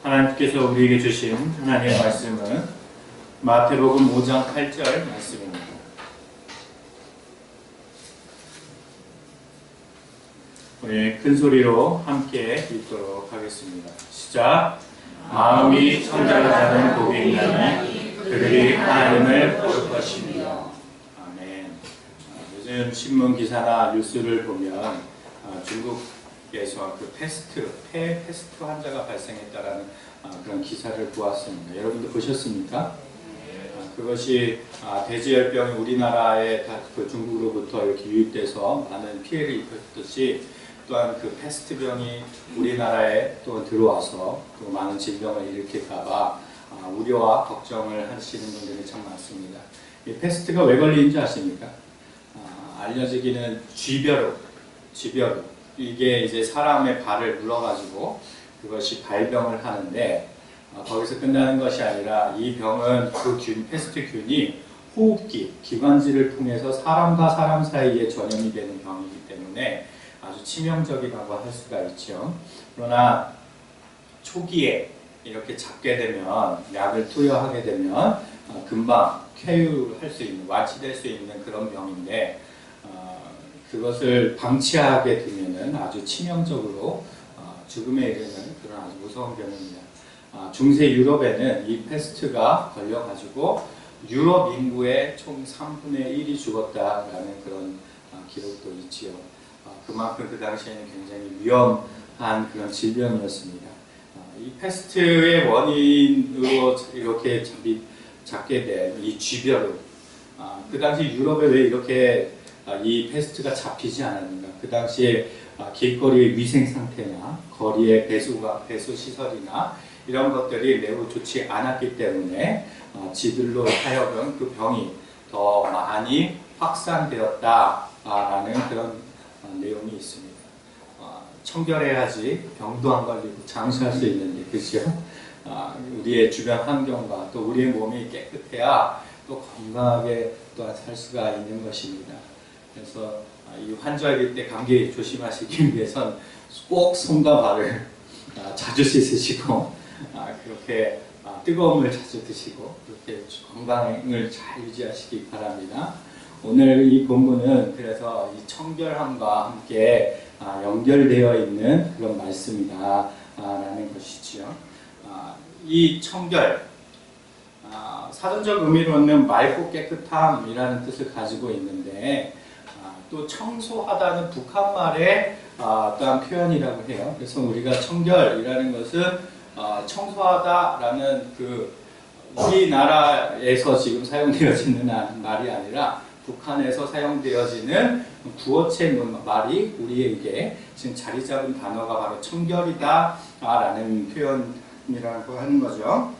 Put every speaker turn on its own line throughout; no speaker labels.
하나님께서 우리에게 주신 하나님의 말씀은 마태복음 5장 8절 말씀입니다. 우리 큰 소리로 함께 읽도록 하겠습니다. 시작. 마음이 청결하다는 복이 있나니 그들이 하나님을 볼 것이며. 아멘. 요즘 신문 기사나 뉴스를 보면 중국에서 폐 패스트 환자가 발생했다라는 그런 기사를 보았습니다. 여러분도 보셨습니까? 그것이 돼지열병이 우리나라에 중국으로부터 이렇게 유입돼서 많은 피해를 입혔듯이 또한 그 패스트병이 우리나라에 또 들어와서 또 많은 질병을 일으킬까봐 우려와 걱정을 하시는 분들이 참 많습니다. 이 패스트가 왜 걸리는지 아십니까? 알려지기는 쥐벼룩. 이게 이제 사람의 발을 물어가지고 그것이 발병을 하는데 거기서 끝나는 것이 아니라 이 병은 그 패스트균이 호흡기, 기관지를 통해서 사람과 사람 사이에 전염이 되는 병이기 때문에 아주 치명적이라고 할 수가 있죠. 그러나 초기에 이렇게 잡게 되면 약을 투여하게 되면 금방 쾌유할 수 있는, 완치될 수 있는 그런 병인데 그것을 방치하게 되면은 아주 치명적으로 죽음에 이르는 그런 아주 무서운 병입니다. 중세 유럽에는 이 패스트가 걸려가지고 유럽 인구의 총 3분의 1이 죽었다라는 그런 기록도 있지요. 그만큼 그 당시에는 굉장히 위험한 그런 질병이었습니다. 이 패스트의 원인으로 이렇게 잡게 된 이 쥐벼룩, 그 당시 유럽에 왜 이렇게 이 패스트가 잡히지 않았는가? 그 당시에 길거리의 위생 상태나 거리의 배수 시설이나 이런 것들이 매우 좋지 않았기 때문에 지들로 하여금 그 병이 더 많이 확산되었다라는 그런 내용이 있습니다. 청결해야지 병도 안 걸리고 장수할 수 있는데, 그렇죠? 우리의 주변 환경과 또 우리의 몸이 깨끗해야 또 건강하게 또 살 수가 있는 것입니다. 그래서 이 환절기 때 감기 조심하시기 위해선 꼭 손과 발을 자주 씻으시고 그렇게 뜨거운 물 자주 드시고 그렇게 건강을 잘 유지하시기 바랍니다. 오늘 이 본문은 그래서 이 청결함과 함께 연결되어 있는 그런 말씀이다 라는 것이지요. 이 청결, 사전적 의미로는 맑고 깨끗함이라는 뜻을 가지고 있는데 또 청소하다는 북한말의 어떠한 표현이라고 해요. 그래서 우리가 청결이라는 것은 청소하다라는 그 우리나라에서 지금 사용되어지는 말이 아니라 북한에서 사용되어지는 구어체 말이 우리에게 지금 자리 잡은 단어가 바로 청결이다 라는 표현이라고 하는 거죠.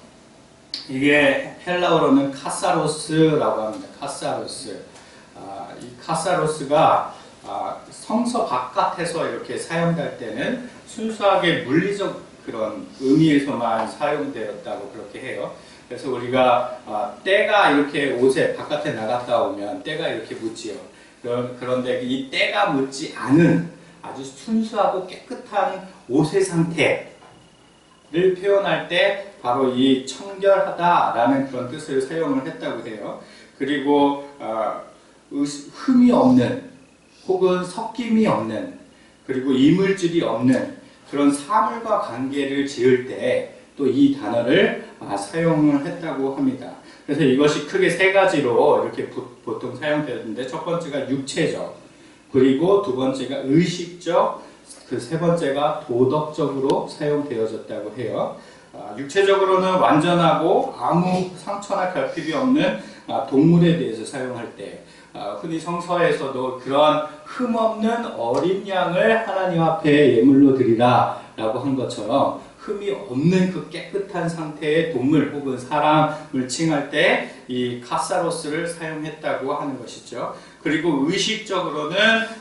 이게 헬라어로는 카사로스라고 합니다. 카사로스. 이 카사로스가 성서 바깥에서 이렇게 사용될 때는 순수하게 물리적 그런 의미에서만 사용되었다고 그렇게 해요. 그래서 우리가 때가 이렇게 옷에 바깥에 나갔다 오면 때가 이렇게 묻지요. 그런데 이 때가 묻지 않은 아주 순수하고 깨끗한 옷의 상태를 표현할 때 바로 이 청결하다라는 그런 뜻을 사용을 했다고 해요. 그리고 흠이 없는 혹은 섞임이 없는 그리고 이물질이 없는 그런 사물과 관계를 지을 때 또 이 단어를 사용을 했다고 합니다. 그래서 이것이 크게 세 가지로 이렇게 보통 사용되는데 첫 번째가 육체적, 그리고 두 번째가 의식적, 그 세 번째가 도덕적으로 사용되어졌다고 해요. 육체적으로는 완전하고 아무 상처나 결핍이 없는 동물에 대해서 사용할 때 흔히 성서에서도 그런 흠없는 어린 양을 하나님 앞에 예물로 드리라 라고 한 것처럼 흠이 없는 그 깨끗한 상태의 동물 혹은 사람을 칭할 때 이 카사로스를 사용했다고 하는 것이죠. 그리고 의식적으로는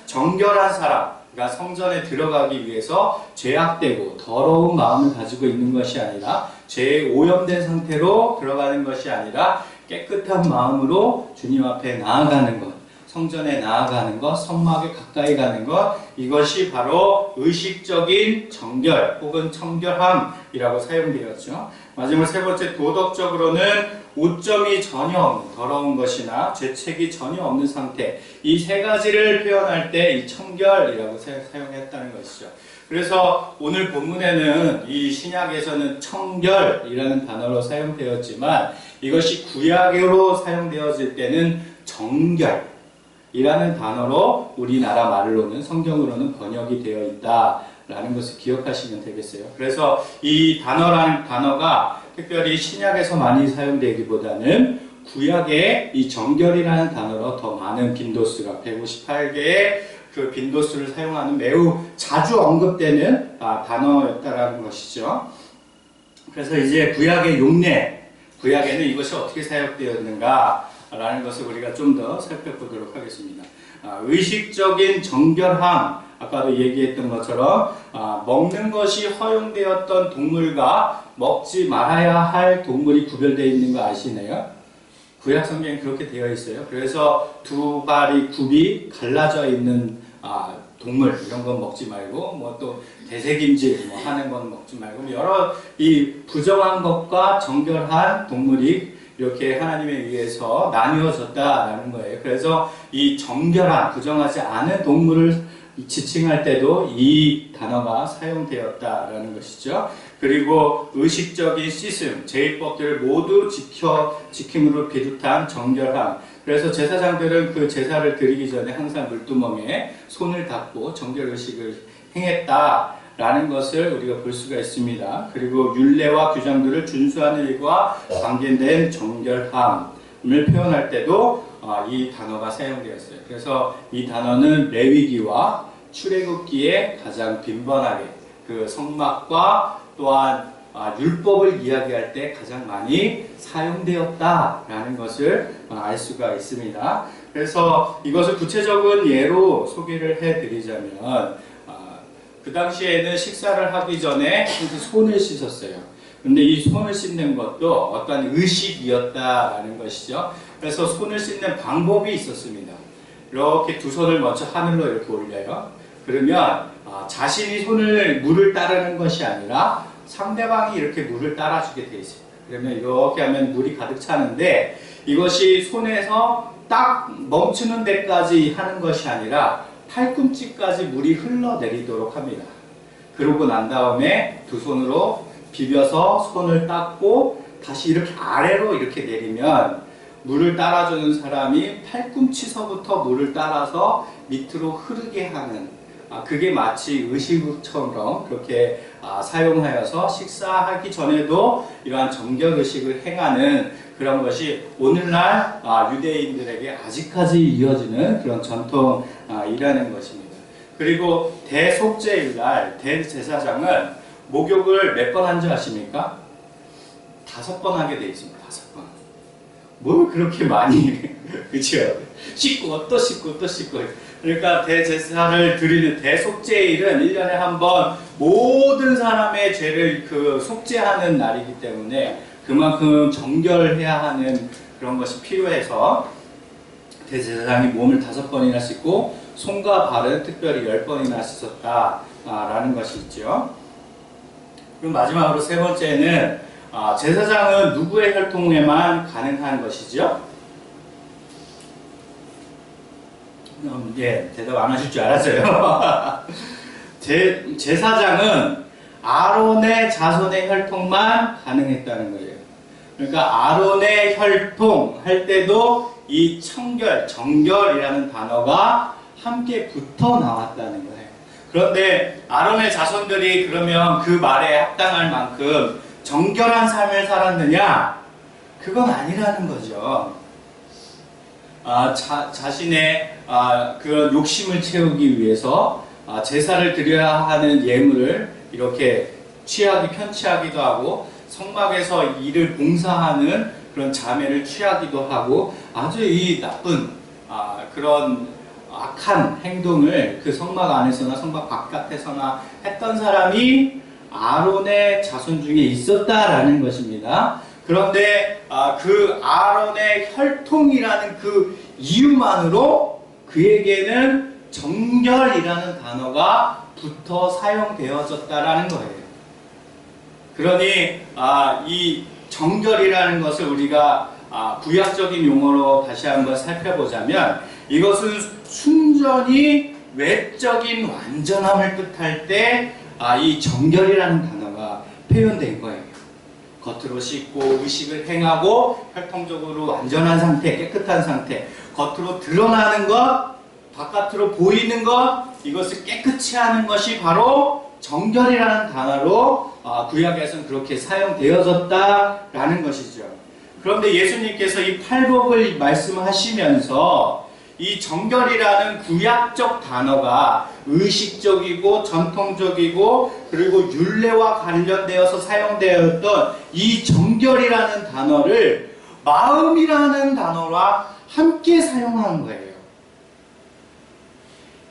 정결한 사람, 그러니까 성전에 들어가기 위해서 죄악되고 더러운 마음을 가지고 있는 것이 아니라 죄에 오염된 상태로 들어가는 것이 아니라 깨끗한 마음으로 주님 앞에 나아가는 것, 성전에 나아가는 것, 성막에 가까이 가는 것, 이것이 바로 의식적인 정결 혹은 청결함이라고 사용되었죠. 마지막 세 번째, 도덕적으로는 오점이 전혀 없는 더러운 것이나 죄책이 전혀 없는 상태, 이 세 가지를 표현할 때 이 청결이라고 사용했다는 것이죠. 그래서 오늘 본문에는 이 신약에서는 청결이라는 단어로 사용되었지만 이것이 구약으로 사용되어질 때는 정결이라는 단어로 우리나라 말로는 성경으로는 번역이 되어 있다라는 것을 기억하시면 되겠어요. 그래서 이 단어라는 단어가 특별히 신약에서 많이 사용되기보다는 구약에 이 정결이라는 단어로 더 많은 빈도수가 158개의 그 빈도수를 사용하는 매우 자주 언급되는 단어였다라는 것이죠. 그래서 이제 구약의 용례, 구약에는 이것이 어떻게 사용되었는가 라는 것을 우리가 좀 더 살펴보도록 하겠습니다. 의식적인 정결함, 아까도 얘기했던 것처럼 먹는 것이 허용되었던 동물과 먹지 말아야 할 동물이 구별되어 있는 거 아시네요? 구약 성경에 그렇게 되어 있어요. 그래서 두 발이 굽이 갈라져 있는 동물 이런 건 먹지 말고 뭐 또 대세김질 뭐 하는 건 먹지 말고 여러 이 부정한 것과 정결한 동물이 이렇게 하나님에 의해서 나뉘어졌다라는 거예요. 그래서 이 정결한 부정하지 않은 동물을 지칭할 때도 이 단어가 사용되었다라는 것이죠. 그리고 의식적인 씻음, 제의법들을 모두 지킴으로 비롯한 정결함. 그래서 제사장들은 그 제사를 드리기 전에 항상 물두멍에 손을 닦고 정결의식을 행했다라는 것을 우리가 볼 수가 있습니다. 그리고 율례와 규정들을 준수하는 일과 관계된 정결함을 표현할 때도 이 단어가 사용되었어요. 그래서 이 단어는 레위기와 출애굽기에 가장 빈번하게 그 성막과 또한 율법을 이야기할 때 가장 많이 사용되었다라는 것을 알 수가 있습니다. 그래서 이것을 구체적인 예로 소개를 해드리자면 그 당시에는 식사를 하기 전에 손을 씻었어요. 근데 이 손을 씻는 것도 어떤 의식이었다라는 것이죠. 그래서 손을 씻는 방법이 있었습니다. 이렇게 두 손을 먼저 하늘로 이렇게 올려요. 그러면 자신이 물을 따르는 것이 아니라 상대방이 이렇게 물을 따라주게 되어 있습니다. 그러면 이렇게 하면 물이 가득 차는데 이것이 손에서 딱 멈추는 데까지 하는 것이 아니라 팔꿈치까지 물이 흘러내리도록 합니다. 그러고 난 다음에 두 손으로 비벼서 손을 닦고 다시 이렇게 아래로 이렇게 내리면 물을 따라주는 사람이 팔꿈치서부터 물을 따라서 밑으로 흐르게 하는 그게 마치 의식처럼 그렇게 사용하여서 식사하기 전에도 이러한 정결의식을 행하는 그런 것이 오늘날 유대인들에게 아직까지 이어지는 그런 전통이라는 것입니다. 그리고 대속죄일날 대제사장은 목욕을 몇 번 한 줄 아십니까? 5번 하게 되어 있습니다. 5번. 뭘 그렇게 많이 그렇죠? 씻고 또 씻고 또 씻고. 그러니까 대제사를 드리는 대속죄일은 1년에 한 번 모든 사람의 죄를 속죄하는 날이기 때문에 그만큼 정결해야 하는 그런 것이 필요해서 대제사장이 몸을 5번이나 씻고 손과 발은 특별히 10번이나 씻었다라는 것이 있죠. 그럼 마지막으로 세 번째는 제사장은 누구의 혈통에만 가능한 것이죠? 예, 대답 안 하실 줄 알았어요. 제사장은 아론의 자손의 혈통만 가능했다는 거예요. 그러니까 아론의 혈통 할 때도 이 청결, 정결이라는 단어가 함께 붙어 나왔다는 거예요. 그런데 아론의 자손들이 그러면 그 말에 합당할 만큼 정결한 삶을 살았느냐? 그건 아니라는 거죠. 자신의 그런 욕심을 채우기 위해서 제사를 드려야 하는 예물을 이렇게 편취하기도 하고 성막에서 일을 봉사하는 그런 자매를 취하기도 하고 아주 이 나쁜 그런 악한 행동을 그 성막 안에서나 성막 바깥에서나 했던 사람이 아론의 자손 중에 있었다라는 것입니다. 그런데 그 아론의 혈통이라는 그 이유만으로 그에게는 정결이라는 단어가 붙어 사용되어졌다라는 거예요. 그러니 이 정결이라는 것을 우리가 구약적인 용어로 다시 한번 살펴보자면 이것은 순전히 외적인 완전함을 뜻할 때 이 정결이라는 단어가 표현된 거예요. 겉으로 씻고 의식을 행하고 혈통적으로 완전한 상태, 깨끗한 상태, 겉으로 드러나는 것, 바깥으로 보이는 것, 이것을 깨끗이 하는 것이 바로 정결이라는 단어로 구약에서는 그렇게 사용되어졌다라는 것이죠. 그런데 예수님께서 이 팔복을 말씀하시면서 이 정결이라는 구약적 단어가 의식적이고 전통적이고 그리고 율례와 관련되어서 사용되었던 이 정결이라는 단어를 마음이라는 단어와 함께 사용하는 거예요.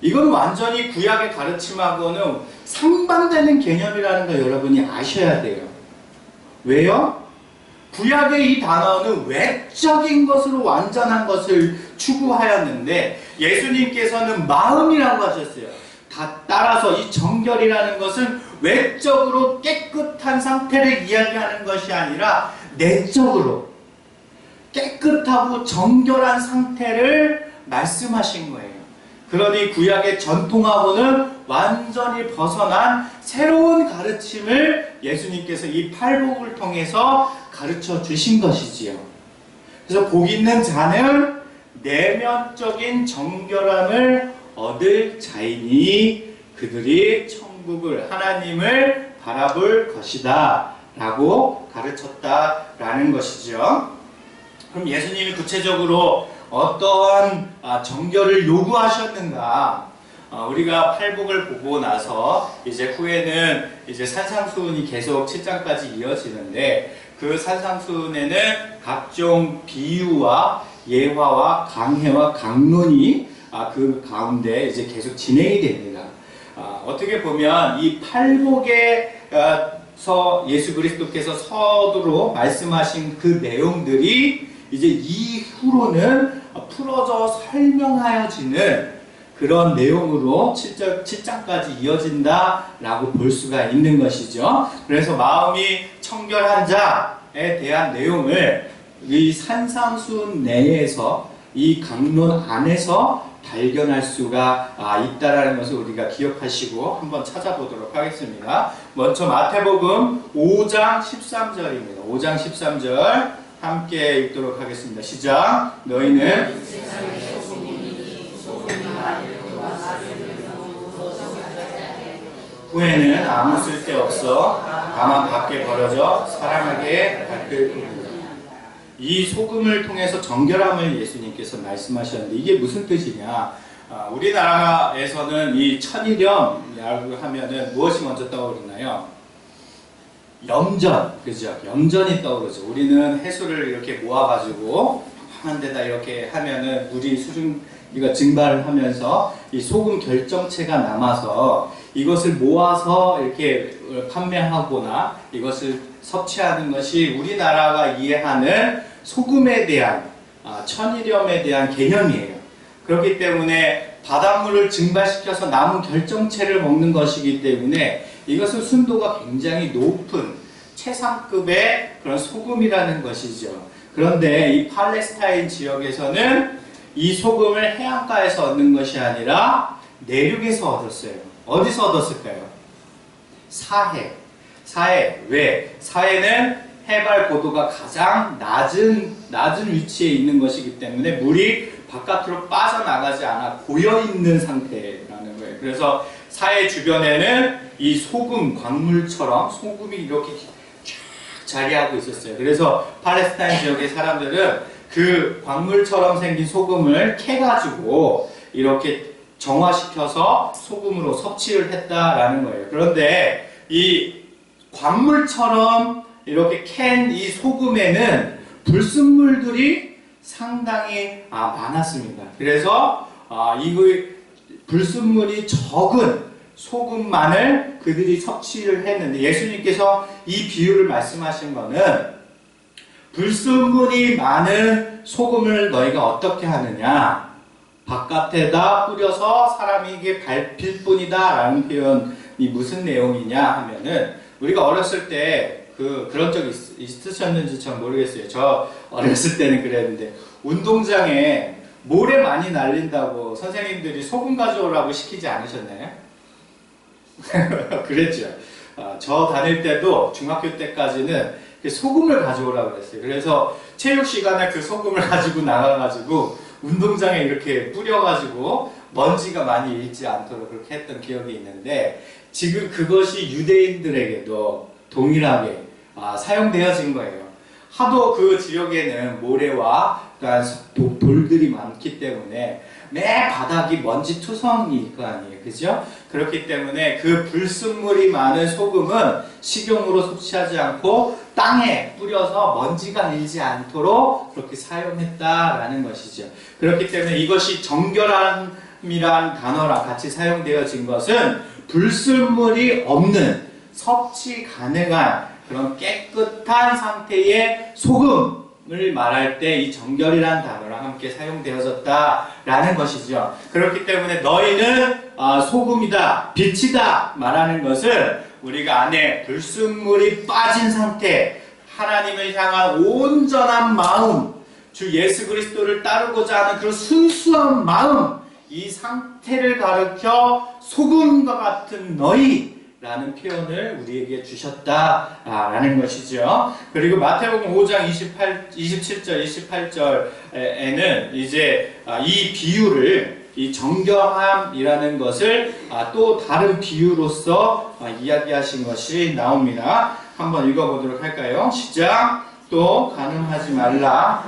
이건 완전히 구약의 가르침하고는 상반되는 개념이라는 걸 여러분이 아셔야 돼요. 왜요? 구약의 이 단어는 외적인 것으로 완전한 것을 추구하였는데 예수님께서는 마음이라고 하셨어요. 따라서 이 정결이라는 것은 외적으로 깨끗한 상태를 이야기하는 것이 아니라 내적으로 깨끗하고 정결한 상태를 말씀하신 거예요. 그러니 구약의 전통하고는 완전히 벗어난 새로운 가르침을 예수님께서 이 팔복을 통해서 가르쳐 주신 것이지요. 그래서 복 있는 자는 내면적인 정결함을 얻을 자이니 그들이 천국을 하나님을 바라볼 것이다 라고 가르쳤다라는 것이죠. 그럼 예수님이 구체적으로 어떠한 정결을 요구하셨는가? 우리가 팔복을 보고 나서 이제 후에는 이제 산상수훈이 계속 7장까지 이어지는데 그 산상수훈에는 각종 비유와 예화와 강해와 강론이 그 가운데 이제 계속 진행이 됩니다. 어떻게 보면 이 팔복에서 예수 그리스도께서 서두로 말씀하신 그 내용들이 이제 이후로는 풀어져 설명하여지는 그런 내용으로 7장까지 이어진다라고 볼 수가 있는 것이죠. 그래서 마음이 청결한 자에 대한 내용을 이 산상수훈 내에서 이 강론 안에서 발견할 수가 있다라는 것을 우리가 기억하시고 한번 찾아보도록 하겠습니다. 먼저 마태복음 5장 13절입니다. 5장 13절 함께 읽도록 하겠습니다. 시작. 너희는 후에는 아무 쓸데없어 다만 밖에 버려져 사람에게 닦을 뿐이다. 이 소금을 통해서 정결함을 예수님께서 말씀하셨는데 이게 무슨 뜻이냐? 우리나라에서는 이 천일염이라고 하면은 무엇이 먼저 떠오르나요? 염전, 그죠? 염전이 떠오르죠. 우리는 해수를 이렇게 모아가지고 한 데다 이렇게 하면은 물이 수증기가 증발을 하면서 이 소금 결정체가 남아서 이것을 모아서 이렇게 판매하거나 이것을 섭취하는 것이 우리나라가 이해하는 소금에 대한 천일염에 대한 개념이에요. 그렇기 때문에 바닷물을 증발시켜서 남은 결정체를 먹는 것이기 때문에 이것은 순도가 굉장히 높은 최상급의 그런 소금이라는 것이죠. 그런데 이 팔레스타인 지역에서는 이 소금을 해안가에서 얻는 것이 아니라 내륙에서 얻었어요. 어디서 얻었을까요? 사해. 왜? 사해는 해발 고도가 가장 낮은 위치에 있는 것이기 때문에 물이 바깥으로 빠져나가지 않아 고여있는 상태라는 거예요. 그래서 사해 주변에는 이 소금, 광물처럼 소금이 이렇게 쫙 자리하고 있었어요. 그래서 팔레스타인 지역의 사람들은 그 광물처럼 생긴 소금을 캐가지고 이렇게 정화시켜서 소금으로 섭취를 했다라는 거예요. 그런데 이 광물처럼 이렇게 캔 이 소금에는 불순물들이 상당히 많았습니다. 그래서 이 불순물이 적은 소금만을 그들이 섭취를 했는데 예수님께서 이 비유를 말씀하신 것은 불순물이 많은 소금을 너희가 어떻게 하느냐? 바깥에다 뿌려서 사람에게 밟힐 뿐이다 라는 표현이 무슨 내용이냐 하면은, 우리가 어렸을 때 그런 적 있으셨는지 전 모르겠어요. 저 어렸을 때는 그랬는데, 운동장에 모래 많이 날린다고 선생님들이 소금 가져오라고 시키지 않으셨나요? 그랬죠. 저 다닐 때도 중학교 때까지는 소금을 가져오라고 그랬어요. 그래서 체육 시간에 그 소금을 가지고 나가가지고 운동장에 이렇게 뿌려가지고 먼지가 많이 일지 않도록 그렇게 했던 기억이 있는데, 지금 그것이 유대인들에게도 동일하게 사용되어진 거예요. 하도 그 지역에는 모래와 돌들이 많기 때문에 매 바닥이 먼지 투성이일 거 아니에요. 그죠? 그렇기 때문에 그 불순물이 많은 소금은 식용으로 섭취하지 않고 땅에 뿌려서 먼지가 일지 않도록 그렇게 사용했다라는 것이죠. 그렇기 때문에 이것이 정결함이란 단어랑 같이 사용되어진 것은 불순물이 없는, 섭취 가능한 그런 깨끗한 상태의 소금을 말할 때 이 정결이라는 단어랑 함께 사용되어졌다라는 것이죠. 그렇기 때문에 너희는 소금이다, 빛이다 말하는 것은 우리가 안에 불순물이 빠진 상태, 하나님을 향한 온전한 마음, 주 예수 그리스도를 따르고자 하는 그런 순수한 마음, 이 상태를 가르쳐 소금과 같은 너희 라는 표현을 우리에게 주셨다라는 것이죠. 그리고 마태복음 5장 27절, 28절에는 이제 이 비유를, 이 정결함이라는 것을 또 다른 비유로서 이야기하신 것이 나옵니다. 한번 읽어보도록 할까요? 시작. 또 간음하지 말라.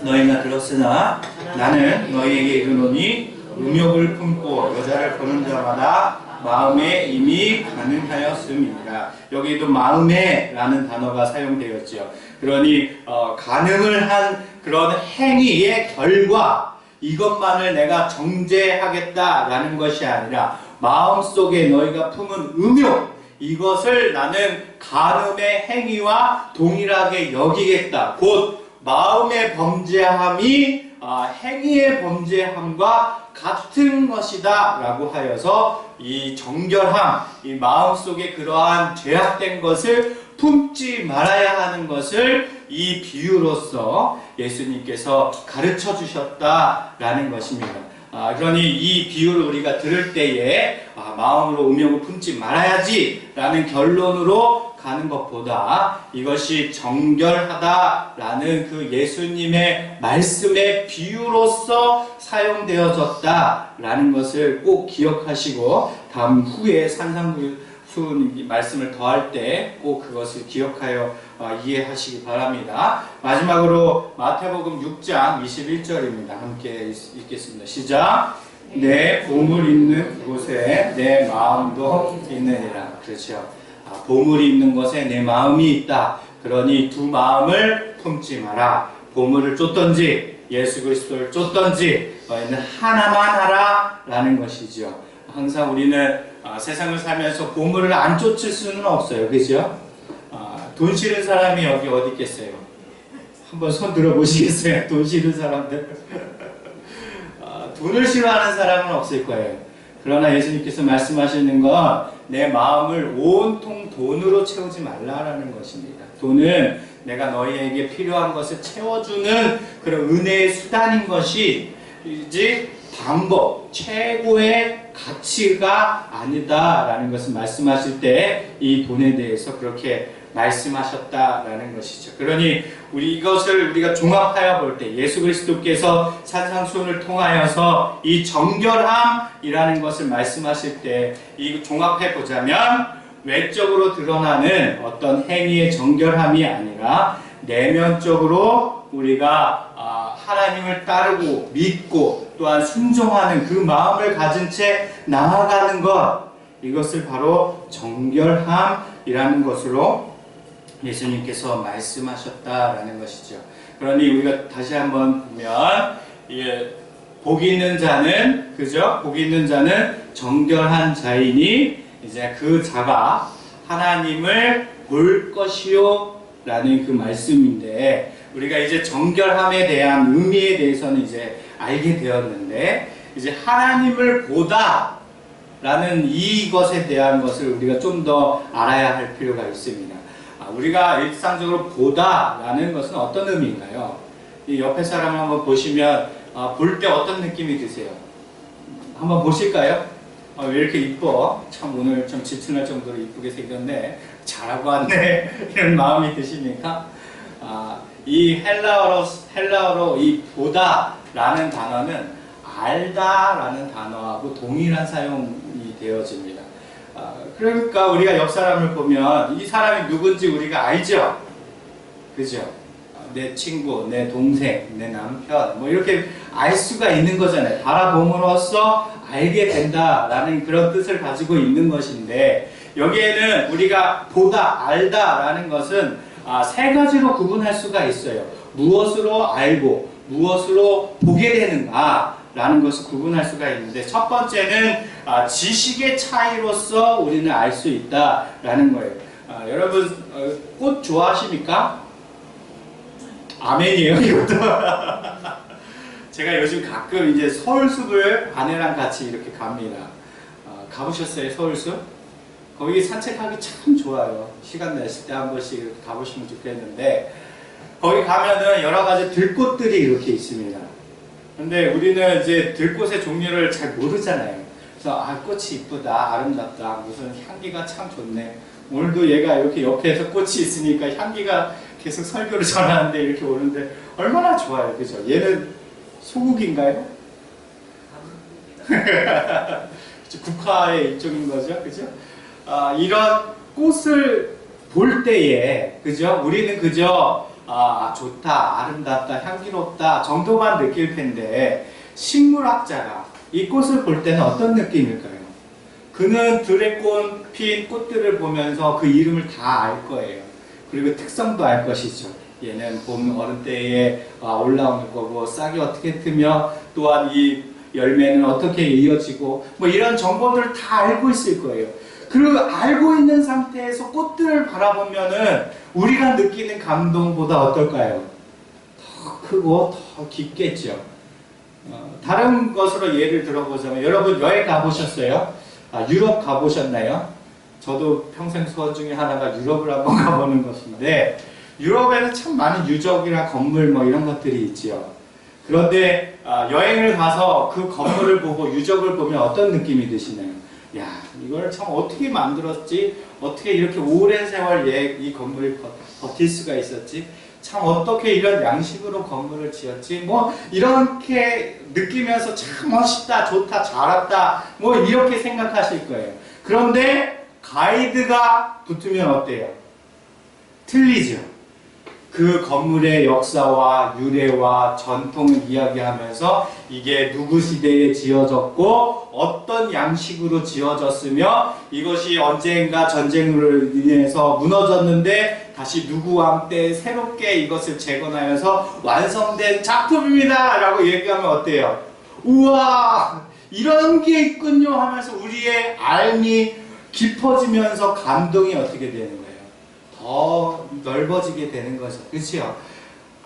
너희가 들었으나 나는 너희에게 이르노니 음욕을 품고 여자를 보는 자마다 마음에 이미 간음하였음이니라. 여기도 마음에 라는 단어가 사용되었죠. 그러니 간음을 한 그런 행위의 결과, 이것만을 내가 정죄하겠다라는 것이 아니라 마음속에 너희가 품은 음욕, 이것을 나는 간음의 행위와 동일하게 여기겠다. 곧 마음의 범죄함이 행위의 범죄함과 같은 것이다 라고 하여서 이 정결함, 이 마음속에 그러한 죄악된 것을 품지 말아야 하는 것을 이 비유로서 예수님께서 가르쳐 주셨다라는 것입니다. 그러니 이 비유를 우리가 들을 때에 마음으로 음욕을 품지 말아야지 라는 결론으로 가는 것보다 이것이 정결하다라는 그 예수님의 말씀의 비유로서 사용되어졌다라는 것을 꼭 기억하시고, 다음 후에 산상수훈 말씀을 더할 때 꼭 그것을 기억하여 이해하시기 바랍니다. 마지막으로 마태복음 6장 21절입니다. 함께 읽겠습니다. 시작. 내 보물 있는 곳에 내 마음도 있느니라. 그렇죠. 보물이 있는 곳에 내 마음이 있다. 그러니 두 마음을 품지 마라. 보물을 쫓든지 예수 그리스도를 쫓든지 너희는 하나만 하라 라는 것이죠. 항상 우리는 세상을 살면서 보물을 안 쫓을 수는 없어요. 그죠? 돈 싫은 사람이 여기 어디 있겠어요? 한번 손 들어보시겠어요? 돈 싫은 사람들. 돈을 싫어하는 사람은 없을 거예요. 그러나 예수님께서 말씀하시는 건 내 마음을 온통 돈으로 채우지 말라라는 것입니다. 돈은 내가 너희에게 필요한 것을 채워주는 그런 은혜의 수단인 것이지 방법, 최고의 가치가 아니다라는 것을 말씀하실 때 이 돈에 대해서 그렇게 말씀하셨다라는 것이죠. 그러니 이것을 우리가 종합하여 볼 때 예수 그리스도께서 산상수훈을 통하여서 이 정결함이라는 것을 말씀하실 때 이 종합해 보자면, 외적으로 드러나는 어떤 행위의 정결함이 아니라 내면적으로 우리가 하나님을 따르고 믿고 또한 순종하는 그 마음을 가진 채 나아가는 것, 이것을 바로 정결함이라는 것으로 예수님께서 말씀하셨다라는 것이죠. 그러니 우리가 다시 한번 보면, 복 있는 자는, 그죠? 복 있는 자는 정결한 자이니 이제 그 자가 하나님을 볼 것이요 라는 그 말씀인데, 우리가 이제 정결함에 대한 의미에 대해서는 이제 알게 되었는데 이제 하나님을 보다 라는 이것에 대한 것을 우리가 좀 더 알아야 할 필요가 있습니다. 우리가 일상적으로 보다 라는 것은 어떤 의미인가요? 이 옆에 사람 한번 보시면 볼 때 어떤 느낌이 드세요? 한번 보실까요? 왜 이렇게 이뻐? 참 오늘 좀 질투날 정도로 이쁘게 생겼네. 잘하고 왔네. 이런 마음이 드십니까? 이 헬라어로 이 보다라는 단어는 알다라는 단어하고 동일한 사용이 되어집니다. 그러니까 우리가 옆 사람을 보면 이 사람이 누군지 우리가 알죠? 그죠? 내 친구, 내 동생, 내 남편 뭐 이렇게 알 수가 있는 거잖아요. 바라봄으로써 알게 된다라는 그런 뜻을 가지고 있는 것인데 여기에는 우리가 보다, 알다라는 것은 세 가지로 구분할 수가 있어요. 무엇으로 알고 무엇으로 보게 되는가 라는 것을 구분할 수가 있는데 첫 번째는 지식의 차이로서 우리는 알 수 있다라는 거예요. 여러분 꽃 좋아하십니까? 아멘이에요 이것도. 제가 요즘 가끔 이제 서울숲을 아내랑 같이 이렇게 갑니다. 가보셨어요 서울숲? 거기 산책하기 참 좋아요. 시간 내실 때 한 번씩 이렇게 가보시면 좋겠는데 거기 가면은 여러 가지 들꽃들이 이렇게 있습니다. 근데 우리는 이제 들꽃의 종류를 잘 모르잖아요. 그래서 꽃이 이쁘다, 아름답다, 무슨 향기가 참 좋네. 오늘도 얘가 이렇게 옆에서 꽃이 있으니까 향기가 계속 설교를 전하는데 이렇게 오는데 얼마나 좋아요, 그죠? 얘는 소국인가요? 국화의 일종인 거죠, 그죠? 이런 꽃을 볼 때에, 그죠? 우리는 그저 좋다, 아름답다, 향기롭다 정도만 느낄 텐데 식물학자가 이 꽃을 볼 때는 어떤 느낌일까요? 그는 들에 핀 꽃들을 보면서 그 이름을 다 알 거예요. 그리고 특성도 알 것이죠. 얘는 봄, 어른 때에 올라오는 거고 싹이 어떻게 트며 또한 이 열매는 어떻게 이어지고 뭐 이런 정보들을 다 알고 있을 거예요. 그리고 알고 있는 상태에서 꽃들을 바라보면은 우리가 느끼는 감동보다 어떨까요? 더 크고 더 깊겠죠. 다른 것으로 예를 들어보자면 여러분 여행 가보셨어요? 유럽 가보셨나요? 저도 평생 소원 중에 하나가 유럽을 한번 가보는 것인데 유럽에는 참 많은 유적이나 건물 뭐 이런 것들이 있지요. 그런데 여행을 가서 그 건물을 보고 유적을 보면 어떤 느낌이 드시나요? 야, 이걸 참 어떻게 만들었지? 어떻게 이렇게 오랜 세월 이 건물이 버틸 수가 있었지? 참 어떻게 이런 양식으로 건물을 지었지? 뭐 이렇게 느끼면서 참 멋있다, 좋다, 잘했다 뭐 이렇게 생각하실 거예요. 그런데 가이드가 붙으면 어때요? 틀리죠. 그 건물의 역사와 유래와 전통을 이야기하면서 이게 누구 시대에 지어졌고 어떤 양식으로 지어졌으며 이것이 언젠가 전쟁으로 인해서 무너졌는데 다시 누구 왕 때 새롭게 이것을 재건하여서 완성된 작품입니다 라고 얘기하면 어때요? 우와 이런 게 있군요 하면서 우리의 알미 깊어지면서 감동이 어떻게 되는 거예요? 더 넓어지게 되는 거죠. 그렇죠?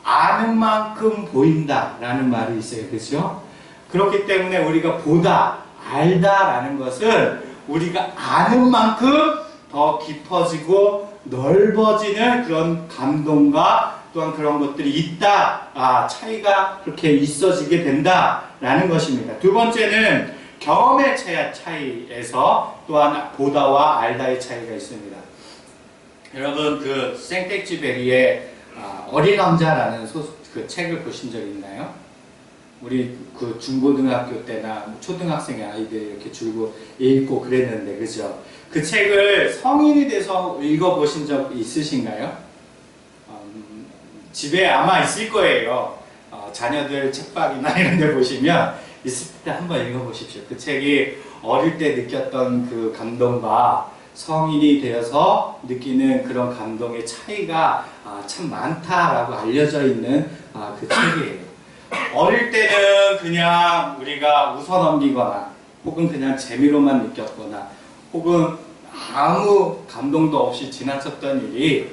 아는 만큼 보인다라는 말이 있어요. 그렇죠? 그렇기 때문에 우리가 보다, 알다라는 것은 우리가 아는 만큼 더 깊어지고 넓어지는 그런 감동과 또한 그런 것들이 있다. 차이가 그렇게 있어지게 된다라는 것입니다. 두 번째는 경험의 차이에서 또한 보다와 알다의 차이가 있습니다. 여러분 그 생텍쥐베리의 어린 왕자라는 그 책을 보신 적 있나요? 우리 그 중고등학교 때나 초등학생의 아이들 이렇게 줄고 읽고 그랬는데 그죠? 그 책을 성인이 돼서 읽어보신 적 있으신가요? 집에 아마 있을 거예요. 자녀들 책방이나 이런 데 보시면 있을 때 한번 읽어보십시오. 그 책이 어릴 때 느꼈던 그 감동과 성인이 되어서 느끼는 그런 감동의 차이가 참 많다라고 알려져 있는 그 책이에요. 어릴 때는 그냥 우리가 웃어넘기거나 혹은 그냥 재미로만 느꼈거나 혹은 아무 감동도 없이 지나쳤던 일이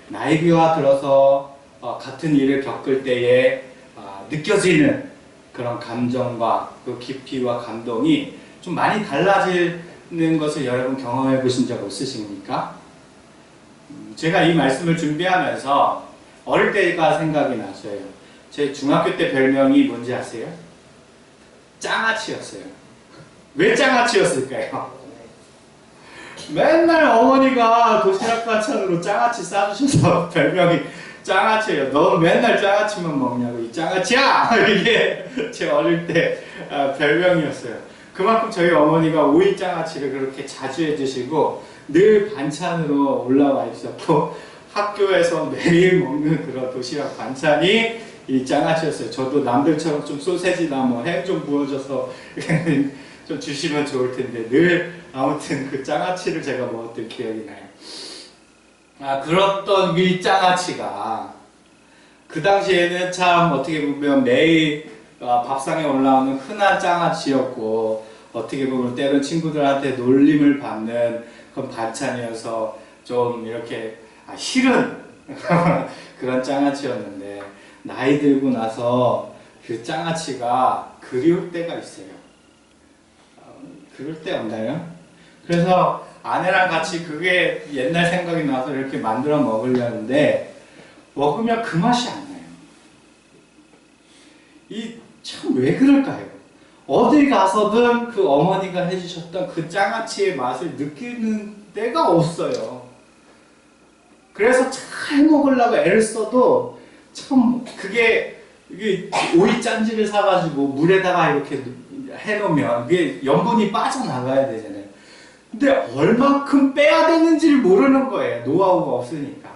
나이가 들어서 같은 일을 겪을 때에 느껴지는 그런 감정과 그 깊이와 감동이 좀 많이 달라지는 것을 여러분 경험해 보신 적 없으십니까? 제가 이 말씀을 준비하면서 어릴 때가 생각이 났어요. 제 중학교 때 별명이 뭔지 아세요? 짱아치였어요. 왜 짱아치였을까요? 맨날 어머니가 도시락 반찬으로 짱아치 싸주셔서 별명이 짱아치예요. 너 맨날 짱아치만 먹냐고, 이 짱아치야! 이게 제 어릴 때 별명이었어요. 그만큼 저희 어머니가 오이 짱아치를 그렇게 자주 해주시고 늘 반찬으로 올라와 있었고 학교에서 매일 먹는 그런 도시락 반찬이 이 짱아치였어요. 저도 남들처럼 좀 소세지나 뭐 햄 좀 부어줘서 좀 주시면 좋을 텐데 늘 아무튼 그 짱아치를 제가 먹었던 기억이 나요. 그렇던 이 짱아치가 그 당시에는 참 어떻게 보면 매일 밥상에 올라오는 흔한 짱아치였고 어떻게 보면 때론 친구들한테 놀림을 받는 그런 반찬이어서 좀 이렇게 싫은 그런 짱아치였는데 나이 들고 나서 그 짱아치가 그리울 때가 있어요. 그럴 때 없나요? 그래서 아내랑 같이 그게 옛날 생각이 나서 이렇게 만들어 먹으려는데 먹으면 그 맛이 안 나요. 이 참 왜 그럴까요? 어딜 가서든 그 어머니가 해주셨던 그 짱아치의 맛을 느끼는 데가 없어요. 그래서 잘 먹으려고 애를 써도 참 그게 이게 오이 짠지를 사가지고 물에다가 이렇게 해놓으면 그게 염분이 빠져나가야 되잖아요. 근데 얼만큼 빼야 되는지를 모르는 거예요. 노하우가 없으니까.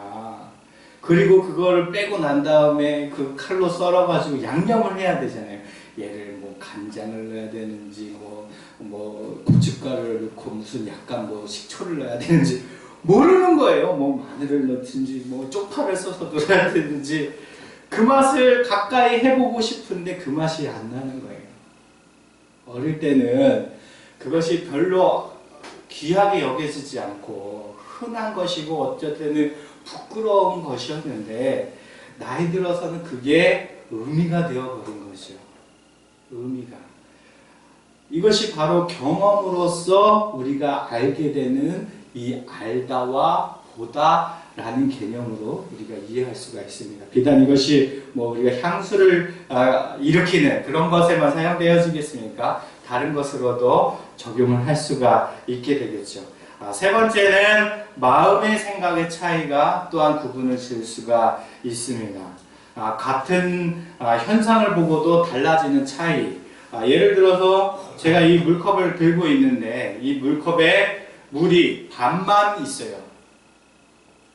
그리고 그거를 빼고 난 다음에 그 칼로 썰어가지고 양념을 해야 되잖아요. 얘를 뭐 간장을 넣어야 되는지 뭐 고춧가루를 넣고 무슨 약간 뭐 식초를 넣어야 되는지 모르는 거예요. 뭐 마늘을 넣든지 뭐 쪽파를 써서 넣어야 되는지 그 맛을 가까이 해보고 싶은데 그 맛이 안 나는 거예요. 어릴 때는 그것이 별로 귀하게 여겨지지 않고 흔한 것이고 어쩔 때는 부끄러운 것이었는데 나이 들어서는 그게 의미가 되어버린 거죠. 의미가. 이것이 바로 경험으로서 우리가 알게 되는 이 알다와 보다라는 개념으로 우리가 이해할 수가 있습니다. 비단 이것이 뭐 우리가 향수를 일으키는 그런 것에만 사용되어지겠습니까? 다른 것으로도 적용을 할 수가 있게 되겠죠. 세 번째는 마음의 생각의 차이가 또한 구분을 지을 수가 있습니다. 같은 현상을 보고도 달라지는 차이. 예를 들어서 제가 이 물컵을 들고 있는데 이 물컵에 물이 반만 있어요.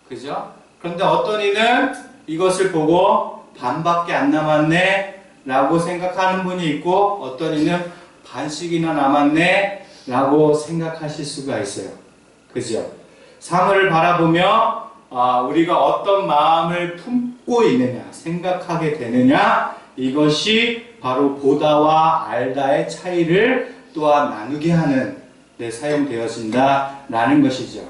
그죠? 그런데 어떤 이는 이것을 보고 반밖에 안 남았네 라고 생각하는 분이 있고 어떤 이는 반씩이나 남았네 라고 생각하실 수가 있어요. 그죠? 사물을 바라보며 우리가 어떤 마음을 품고 있느냐 생각하게 되느냐 이것이 바로 보다와 알다의 차이를 또한 나누게 하는 데 사용되어진다라는 것이죠.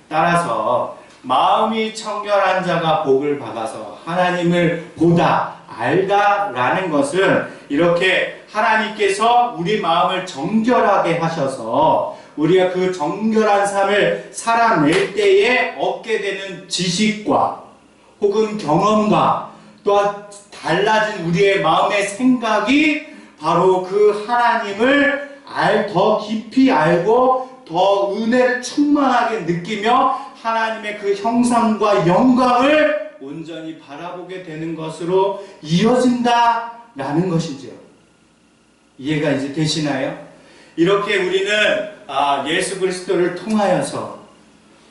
따라서 마음이 청결한 자가 복을 받아서 하나님을 보다 알다라는 것은 이렇게 하나님께서 우리 마음을 정결하게 하셔서 우리가 그 정결한 삶을 살아낼 때에 얻게 되는 지식과 혹은 경험과 또한 달라진 우리의 마음의 생각이 바로 그 하나님을 더 깊이 알고 더 은혜를 충만하게 느끼며 하나님의 그 형상과 영광을 온전히 바라보게 되는 것으로 이어진다라는 것이죠. 이해가 이제 되시나요? 이렇게 우리는 예수 그리스도를 통하여서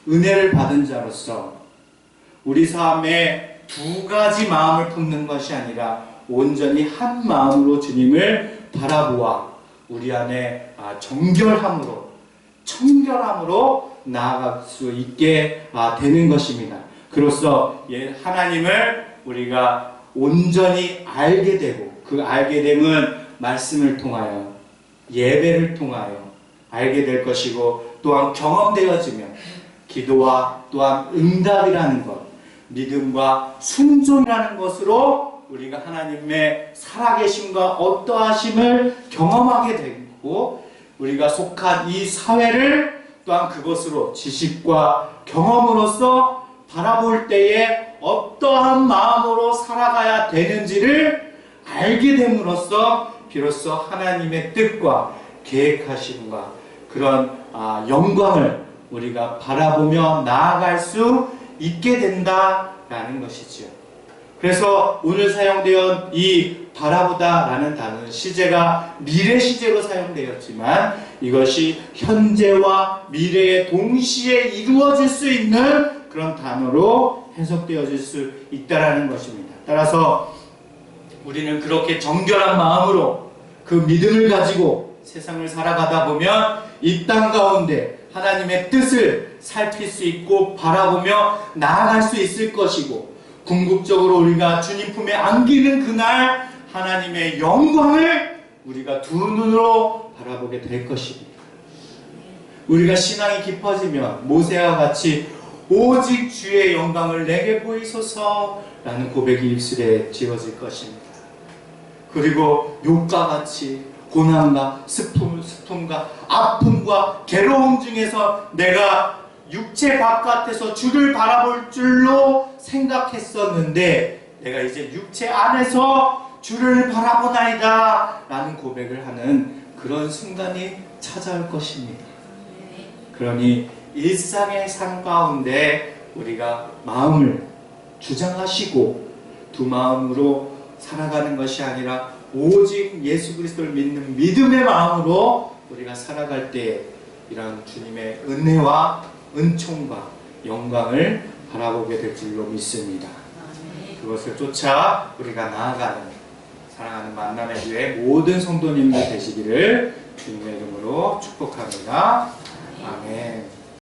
은혜를 받은 자로서 우리 삶에 두 가지 마음을 품는 것이 아니라 온전히 한 마음으로 주님을 바라보아 우리 안에 정결함으로 청결함으로 나아갈 수 있게 되는 것입니다. 그로써 하나님을 우리가 온전히 알게 되고 그 알게 됨은 말씀을 통하여 예배를 통하여 알게 될 것이고 또한 경험되어지며 기도와 또한 응답이라는 것 믿음과 순종이라는 것으로
우리가 하나님의 살아계심과 어떠하심을 경험하게 되고 우리가 속한 이 사회를 또한 그것으로 지식과 경험으로서 바라볼 때에 어떠한 마음으로 살아가야 되는지를 알게 됨으로써 비로소 하나님의 뜻과 계획하심과 그런 영광을 우리가 바라보며 나아갈 수 있게 된다라는 것이지요. 그래서 오늘 사용되어 이 바라보다라는 단어는 시제가 미래 시제로 사용되었지만 이것이 현재와 미래에 동시에 이루어질 수 있는 그런 단어로 해석되어질 수 있다라는 것입니다. 따라서 우리는 그렇게 정결한 마음으로 그 믿음을 가지고 세상을 살아가다 보면 이 땅 가운데 하나님의 뜻을 살필 수 있고 바라보며 나아갈 수 있을 것이고 궁극적으로 우리가 주님 품에 안기는 그날 하나님의 영광을 우리가 두 눈으로 바라보게 될 것입니다. 우리가 신앙이 깊어지면 모세와 같이 오직 주의 영광을 내게 보이소서라는 고백이 입술에 지어질 것입니다. 그리고 욥과 같이 고난과 슬픔과 아픔과 괴로움 중에서 내가 육체 바깥에서 주를 바라볼 줄로 생각했었는데 내가 이제 육체 안에서 주를 바라보나이다 라는 고백을 하는 그런 순간이 찾아올 것입니다. 그러니 일상의 삶 가운데 우리가 마음을 주장하시고 두 마음으로 살아가는 것이 아니라 오직 예수 그리스도를 믿는 믿음의 마음으로 우리가 살아갈 때 이런 주님의 은혜와 은총과 영광을 바라보게 될 줄로 믿습니다. 그것을 쫓아 우리가 나아가는 사랑하는 만남의 교회 모든 성도님들 되시기를 주님의 이름으로 축복합니다. 아멘.